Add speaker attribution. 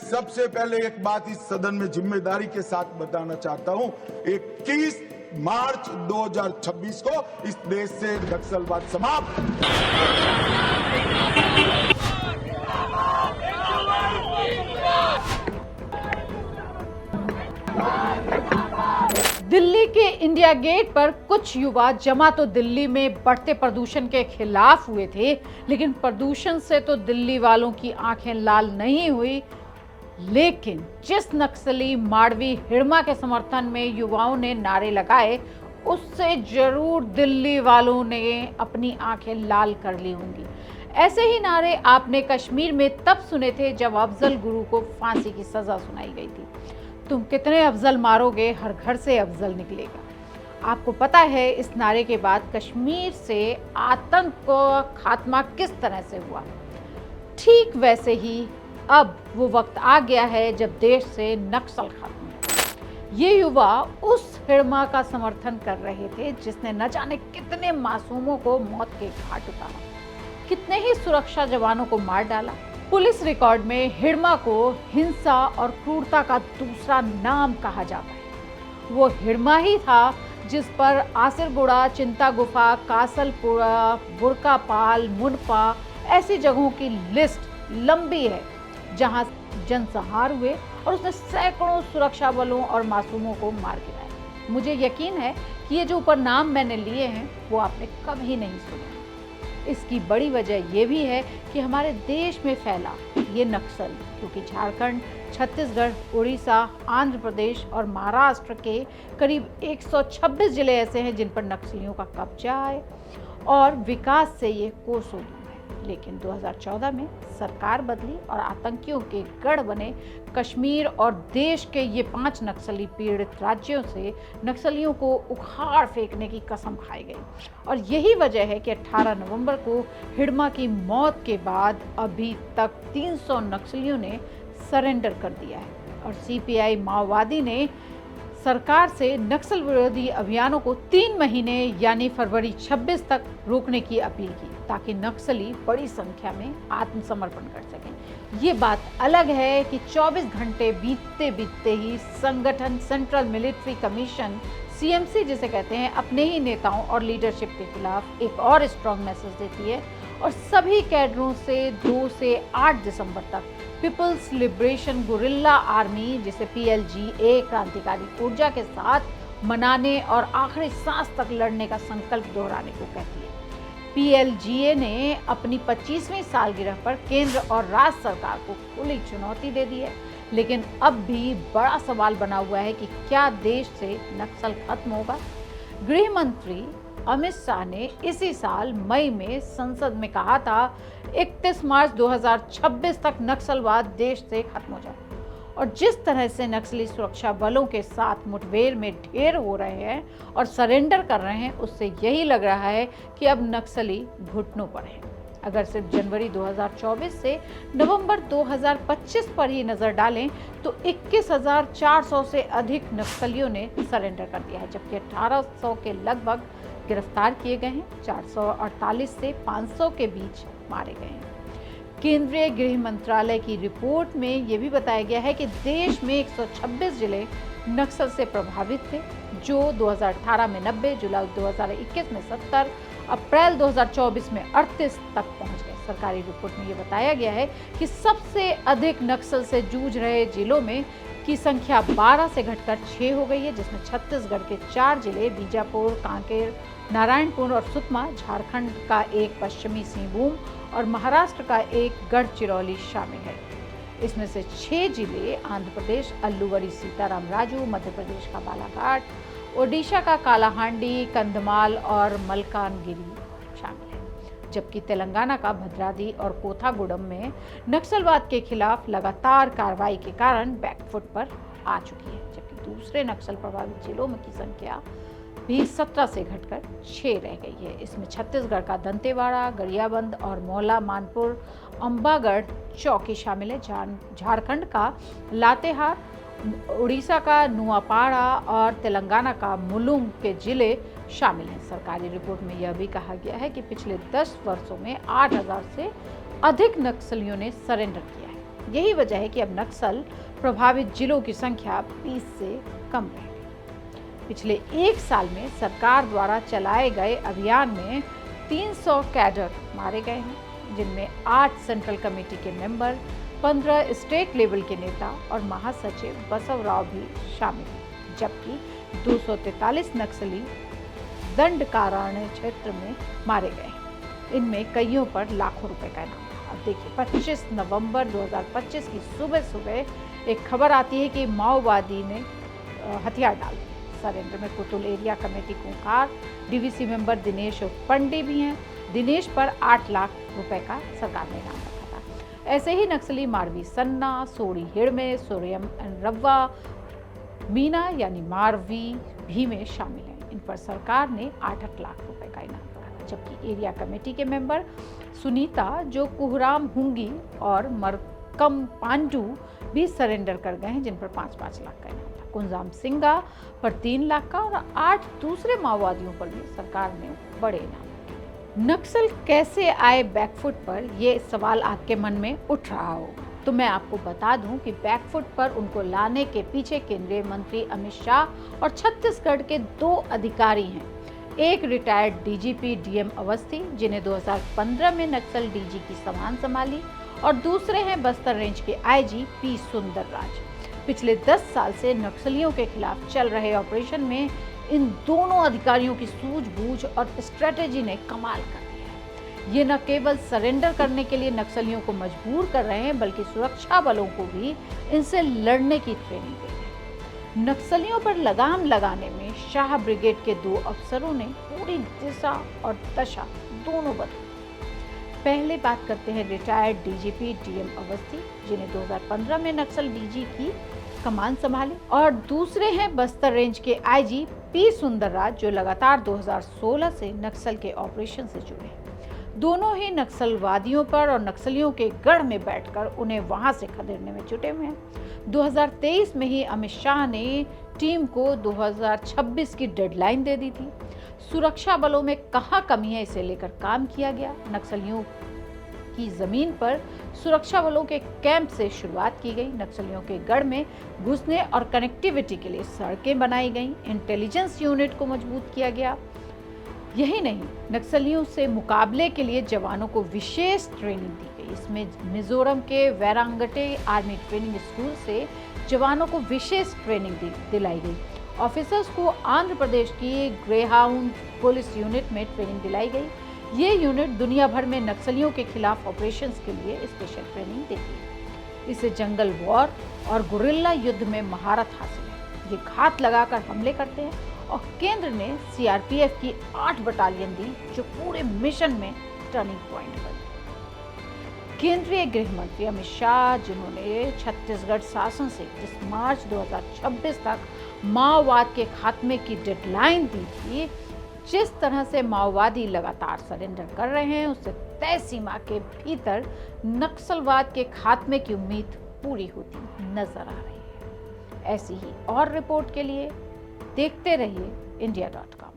Speaker 1: सबसे पहले एक बात इस सदन में जिम्मेदारी के साथ बताना चाहता हूं। 21 मार्च 2026 को इस देश से नक्सलवाद समाप्त।
Speaker 2: दिल्ली के इंडिया गेट पर कुछ युवा जमा तो दिल्ली में बढ़ते प्रदूषण के खिलाफ हुए थे, लेकिन प्रदूषण से तो दिल्ली वालों की आंखें लाल नहीं हुई। लेकिन जिस नक्सली माड़वी हिड़मा के समर्थन में युवाओं ने नारे लगाए, उससे जरूर दिल्ली वालों ने अपनी आंखें लाल कर ली होंगी। ऐसे ही नारे आपने कश्मीर में तब सुने थे जब अफजल गुरु को फांसी की सजा सुनाई गई थी। तुम कितने अफजल मारोगे, हर घर से अफजल निकलेगा। आपको पता है इस नारे के बाद कश्मीर से आतंक का खात्मा किस तरह से हुआ। ठीक वैसे ही अब वो वक्त आ गया है जब देश से नक्सल खत्म हो। ये युवा उस हिड़मा का समर्थन कर रहे थे जिसने न जाने कितने मासूमों को मौत के घाट उतारा, कितने ही सुरक्षा जवानों को मार डाला। पुलिस रिकॉर्ड में हिड़मा को हिंसा और क्रूरता का दूसरा नाम कहा जाता है। वो हिड़मा ही था जिस पर आसिरगुड़ा, चिंता गुफा, कासलपुरा, बुरकापाल, मुनपा ऐसी जगहों की लिस्ट लंबी है जहां जनसंहार हुए और उसने सैकड़ों सुरक्षा बलों और मासूमों को मार गिराया। मुझे यकीन है कि ये जो ऊपर नाम मैंने लिए हैं वो आपने कभी नहीं सुने। इसकी बड़ी वजह यह भी है कि हमारे देश में फैला ये नक्सल, क्योंकि झारखंड, छत्तीसगढ़, उड़ीसा, आंध्र प्रदेश और महाराष्ट्र के करीब 126 जिले ऐसे हैं जिन पर नक्सलियों का कब्जा है और विकास से ये कोसों दूर है। लेकिन 2014 में सरकार बदली और आतंकियों के गढ़ बने कश्मीर और देश के ये 5 नक्सली पीड़ित राज्यों से नक्सलियों को उखाड़ फेंकने की कसम खाई गई। और यही वजह है कि 18 नवंबर को हिड़मा की मौत के बाद अभी तक 300 नक्सलियों ने सरेंडर कर दिया है और सीपीआई माओवादी ने सरकार से नक्सल विरोधी अभियानों को 3 महीने यानी फरवरी 26 तक रोकने की अपील की ताकि नक्सली बड़ी संख्या में आत्मसमर्पण कर सकें। ये बात अलग है कि 24 घंटे बीतते बीतते ही संगठन सेंट्रल मिलिट्री कमीशन सीएमसी जिसे कहते हैं अपने ही नेताओं और लीडरशिप के खिलाफ एक और स्ट्रॉन्ग मैसेज देती है और सभी कैडरों से 2 से 8 दिसंबर तक पीपल्स लिबरेशन गुरिल्ला आर्मी जिसे PLGA क्रांतिकारी ऊर्जा के साथ मनाने और आखिरी सांस तक लड़ने का संकल्प दोहराने को कहती है। PLGA ने अपनी 25वीं सालगिरह पर केंद्र और राज्य सरकार को खुली चुनौती दे दी है, लेकिन अब भी बड़ा सवाल बना हुआ है कि क्या देश से नक्सल खत्म होगा। गृह मंत्री अमित शाह ने इसी साल मई में संसद में कहा था 31 मार्च 2026 तक नक्सलवाद देश से खत्म हो जाए। और जिस तरह से नक्सली सुरक्षा बलों के साथ मुठभेड़ में ढेर हो रहे हैं और सरेंडर कर रहे हैं, उससे यही लग रहा है कि अब नक्सली घुटनों पर हैं। अगर सिर्फ जनवरी 2024 से नवंबर 2025 पर ही नजर डालें तो 21,400 से अधिक नक्सलियों ने सरेंडर कर दिया है, जबकि 1800 के लगभग गिरफ्तार किए गए हैं। 448 से 500 के बीच मारे गए हैं। केंद्रीय गृह मंत्रालय की रिपोर्ट में यह भी बताया गया है कि देश में 126 जिले नक्सल से प्रभावित थे, जो 2018 में 90, जुलाई 2021 में 70, अप्रैल 2024 में 38 तक पहुंच गए। सरकारी रिपोर्ट में यह बताया गया है कि सबसे अधिक नक्सल से जूझ रहे जिलों में की संख्या 12 से घटकर 6 हो गई है, जिसमें छत्तीसगढ़ के 4 जिले बीजापुर, कांकेर, नारायणपुर और सुकमा, झारखंड का एक पश्चिमी सिंहभूम और महाराष्ट्र का एक गढ़चिरौली शामिल है। इसमें से 6 जिले आंध्र प्रदेश अल्लुवरी सीताराम राजू, मध्य प्रदेश का बालाघाट, ओडिशा का कालाहांडी, कंधमाल और मलकानगिरी शामिल है, जबकि तेलंगाना का भद्राद्री और कोथागुडम में नक्सलवाद के खिलाफ लगातार कार्रवाई के कारण बैकफुट पर आ चुकी है, जबकि दूसरे नक्सल प्रभावित जिलों में की संख्या भी 17 से घटकर 6 रह गई है। इसमें छत्तीसगढ़ का दंतेवाड़ा, गरियाबंद और मौला मानपुर, अंबागढ़, चौकी शामिल है। झारखंड का लातेहार, उड़ीसा का नुआपाड़ा और तेलंगाना का मुलुंग के जिले शामिल हैं। सरकारी रिपोर्ट में यह भी कहा गया है कि पिछले 10 वर्षों में 8,000 से अधिक नक्सलियों ने सरेंडर किया है। यही वजह है कि अब नक्सल प्रभावित जिलों की संख्या 20 से कम रह गई। पिछले एक साल में सरकार द्वारा चलाए गए अभियान में 300 कैडर मारे गए हैं, जिनमें 8 सेंट्रल कमेटी के मेंबर, 15 स्टेट लेवल के नेता और महासचिव बसवराव भी शामिल हैं, जबकि 243 नक्सली दंडकारण्य क्षेत्र में मारे गए। इनमें कईयों पर लाखों रुपए का इनाम था। अब देखिए, 25 नवंबर 2025 की सुबह सुबह एक खबर आती है कि माओवादी ने हथियार डाल दिए। सरेंडर में Kutul area committee Kunkar DVC member Dinesh Pandey भी हैं। दिनेश पर 8 लाख रुपए का सरकार ने इनाम रखा था। ऐसे ही नक्सली मारवी सन्ना, सोड़ी हिड़मे, सोरियम रव्वा, मीना यानी मारवी भी में शामिल हैं। इन पर सरकार ने 8 लाख रुपए का इनाम रखा था, जबकि एरिया कमेटी के मेंबर सुनीता, जो कुहराम हुंगी और मरकम पांडू भी सरेंडर कर गए हैं, जिन पर 5-5 लाख का इनाम था। कुंजाम सिंगा पर 3 लाख का और 8 दूसरे माओवादियों पर भी सरकार ने बड़े इनाम रखे। नक्सल कैसे आए बैकफुट पर, ये सवाल आपके मन में उठ रहा हो, तो मैं आपको बता दूं कि बैकफुट पर उनको लाने के पीछे केंद्रीय मंत्री अमित शाह और छत्तीसगढ़ के 2 अधिकारी हैं। एक रिटायर्ड डीजीपी डीएम अवस्थी, जिन्हें 2015 में नक्सल डीजी की कमान संभाली, और दूसरे हैं बस्तर रेंज के आईजी पी सुंदरराज। पिछले 10 साल से नक्सलियों के खिलाफ चल रहे ऑपरेशन में इन दोनों अधिकारियों की सूझबूझ और स्ट्रेटेजी ने कमाल कर दिया है। ये न केवल सरेंडर करने के लिए नक्सलियों को मजबूर कर रहे हैं, बल्कि सुरक्षा बलों को भी इनसे लड़ने की ट्रेनिंग दे रहे हैं। नक्सलियों पर लगाम लगाने में शाह ब्रिगेड के 2 अफसरों ने पूरी दिशा और दशा दोनों बदली। पहले बात करते हैं रिटायर्ड डीजीपी डीएम अवस्थी, जिन्हें 2015 में नक्सल डीजी की कमान संभाली, और दूसरे हैं बस्तर रेंज के आईजी पी सुंदरराज, जो लगातार 2016 से नक्सल के ऑपरेशन से जुड़े हैं। दोनों ही नक्सलवादियों पर और नक्सलियों के गढ़ में बैठकर उन्हें वहां से खदेड़ने में जुटे हुए हैं। 2023 में ही अमित शाह ने टीम को 2026 की डेडलाइन दे दी थी। सुरक्षा बलों में कहाँ कमी है, इसे लेकर काम किया गया। नक्सलियों की जमीन पर सुरक्षा बलों के कैंप से शुरुआत की गई। नक्सलियों के गढ़ में घुसने और कनेक्टिविटी के लिए सड़कें बनाई गईं। इंटेलिजेंस यूनिट को मजबूत किया गया। यही नहीं, नक्सलियों से मुकाबले के लिए जवानों को विशेष ट्रेनिंग दी गई। इसमें मिजोरम के वैरांगटे आर्मी ट्रेनिंग स्कूल से जवानों को विशेष ट्रेनिंग दिलाई गई। ऑफिसर्स को आंध्र प्रदेश की ग्रेहाउंड पुलिस यूनिट में ट्रेनिंग दिलाई गई। ये यूनिट दुनिया भर में नक्सलियों के खिलाफ ऑपरेशंस के लिए स्पेशल ट्रेनिंग देती है। इसे जंगल वॉर और गुरिल्ला युद्ध में महारत हासिल है। ये घात लगाकर हमले करते हैं, और केंद्र ने सीआरपीएफ की 8 बटालियन दी, जो पूरे मिशन में टर्निंग पॉइंट बनी। केंद्रीय गृह मंत्री अमित शाह, जिन्होंने छत्तीसगढ़ शासन से 30 मार्च 2026 तक माओवाद के खात्मे की डेडलाइन दी थी, जिस तरह से माओवादी लगातार सरेंडर कर रहे हैं, उससे तय सीमा के भीतर नक्सलवाद के खात्मे की उम्मीद पूरी होती नजर आ रही है। ऐसी ही और रिपोर्ट के लिए देखते रहिए India.com।